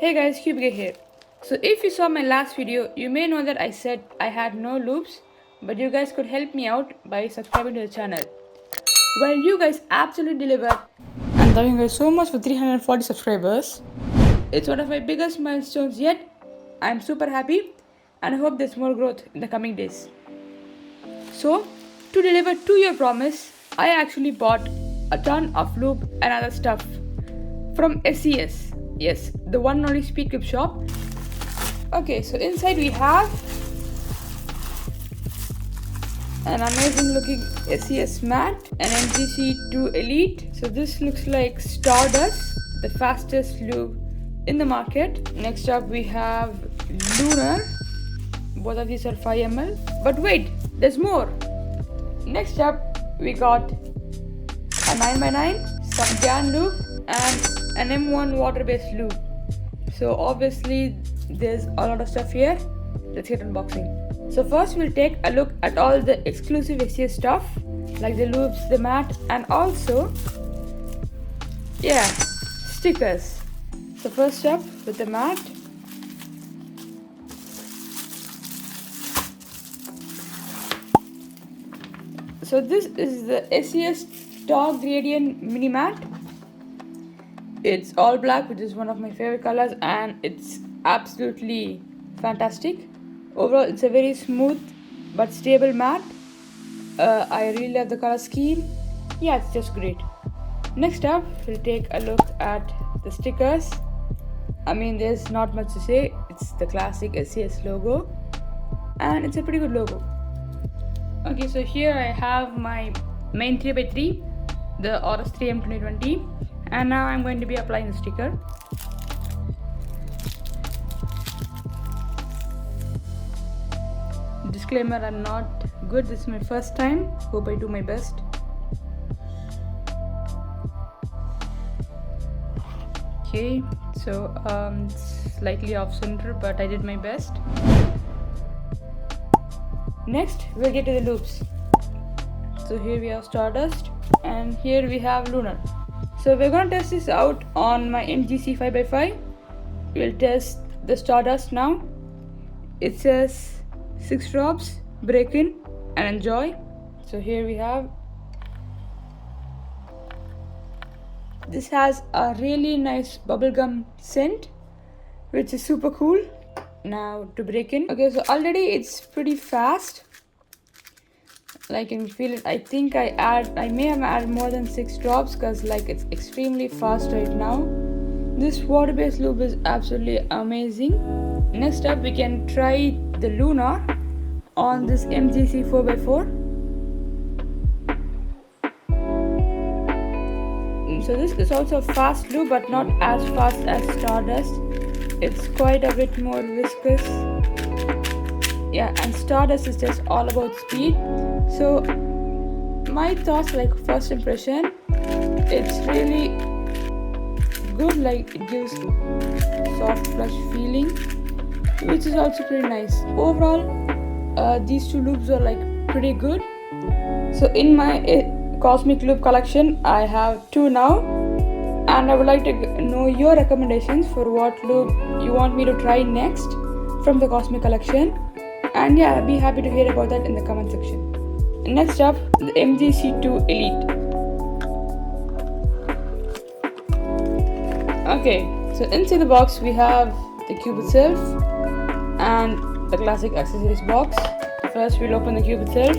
Hey guys, Cubey here. So if you saw my last video, you may know that I said I had no loops, but you guys could help me out by subscribing to the channel. Well, you guys absolutely delivered, and thank you guys so much for 340 subscribers. It's one of my biggest milestones yet. I'm super happy and I hope there's more growth in the coming days. So, to deliver to your promise, I actually bought a ton of loop and other stuff from SCS. Yes, the one and only SpeedCubeShop. Okay, so inside we have an amazing looking SCS mat, an MGC2 Elite. So this looks like Stardust, the fastest lube in the market. Next up we have Lunar. Both of these are 5 ml. But wait, there's more. Next up we got a 9x9, some Gan lube, and an M1 water-based lube. So obviously there's a lot of stuff here. Let's get unboxing. So first we'll take a look at all the exclusive SCS stuff, like the lubes, the mat, and also stickers. So first up with the mat. So this is the SCS Dog Gradient Mini Mat. It's all black, which is one of my favorite colors, and it's absolutely fantastic. Overall, it's a very smooth but stable mat. I really love the color scheme. Yeah, it's just great. Next up, we'll take a look at the stickers. I mean, there's not much to say. It's the classic SCS logo, and it's a pretty good logo. Okay, so here I have my main 3x3, the Aorus 3M 2020, and now I'm going to be applying the sticker. Disclaimer, I'm not good, this is my first time, hope I do my best. Okay, so slightly off center, but I did my best. Next, we'll get to the loops. So here we have Stardust, and here we have Lunar. So we're going to test this out on my MGC 5x5. We'll test the Stardust now. It says 6 drops, break in and enjoy. So here we have. This has a really nice bubblegum scent, which is super cool. Now to break in. Okay, so already it's pretty fast. Like, you can feel it. I think I may have added more than 6 drops because like it's extremely fast right now. This water-based lube is absolutely amazing. Next up, we can try the Lunar on this MGC 4x4. So this is also a fast lube, but not as fast as Stardust. It's quite a bit more viscous. Yeah, and Stardust is just all about speed. So my thoughts, like first impression, it's really good. Like it gives soft flush feeling, which is also pretty nice. Overall, these two lubes are like pretty good. So in my Cosmic Lube collection, I have 2 now, and I would like to know your recommendations for what lube you want me to try next from the Cosmic collection. And yeah, I'd be happy to hear about that in the comment section. Next up, the MGC2 Elite. Okay, so inside the box we have the cube itself and the classic accessories box. First we'll open the cube itself.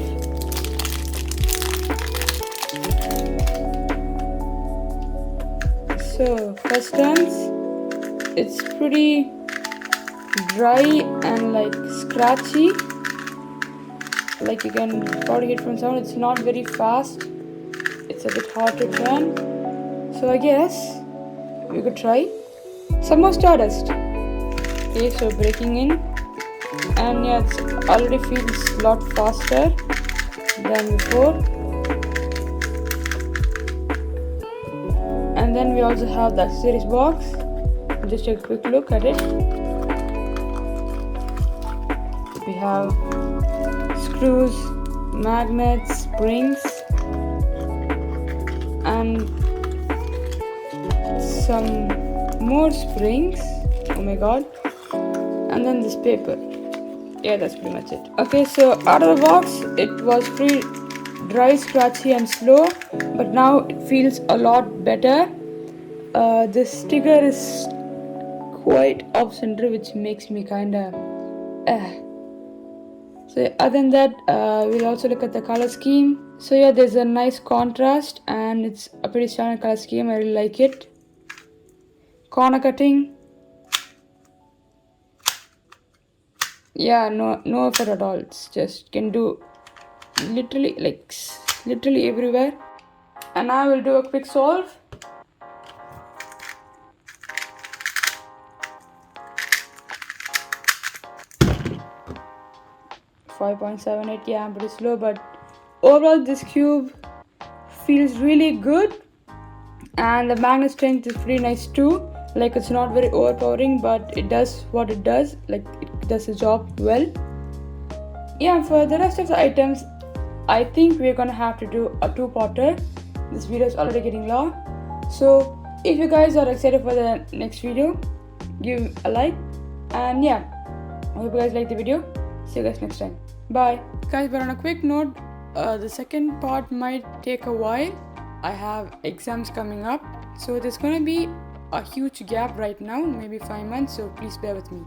So first turns, it's pretty dry and like scratchy. Like you can probably hear from sound, it's not very fast. It's a bit hard to turn. So I guess we could try some more Stardust. Okay, so breaking in, and yeah, it already feels a lot faster than before. And then we also have the accessories box. Just take a quick look at it. We have screws, magnets, springs, and some more springs. Oh my god. And then this paper. Yeah, that's pretty much it. Okay, so out of the box, it was pretty dry, scratchy and slow, but now it feels a lot better. This sticker is quite off center, which makes me kinda So other than that, we'll also look at the color scheme. So yeah, there's a nice contrast and it's a pretty standard color scheme. I really like it. Corner cutting. Yeah, no effort at all. It's just can do literally literally everywhere. And now we'll do a quick solve. .78. Yeah, I'm pretty slow, but overall this cube feels really good, and the magnet strength is pretty nice too. Like, it's not very overpowering, but it does what it does. Like, it does the job well. Yeah, for the rest of the items, I think we're gonna have to do a two-parter. This video is already getting long, so if you guys are excited for the next video, give a like. And yeah, I hope you guys like the video. See you guys next time. Bye guys. But on a quick note, the second part might take a while. I have exams coming up, so there's gonna be a huge gap right now, maybe 5 months, so please bear with me.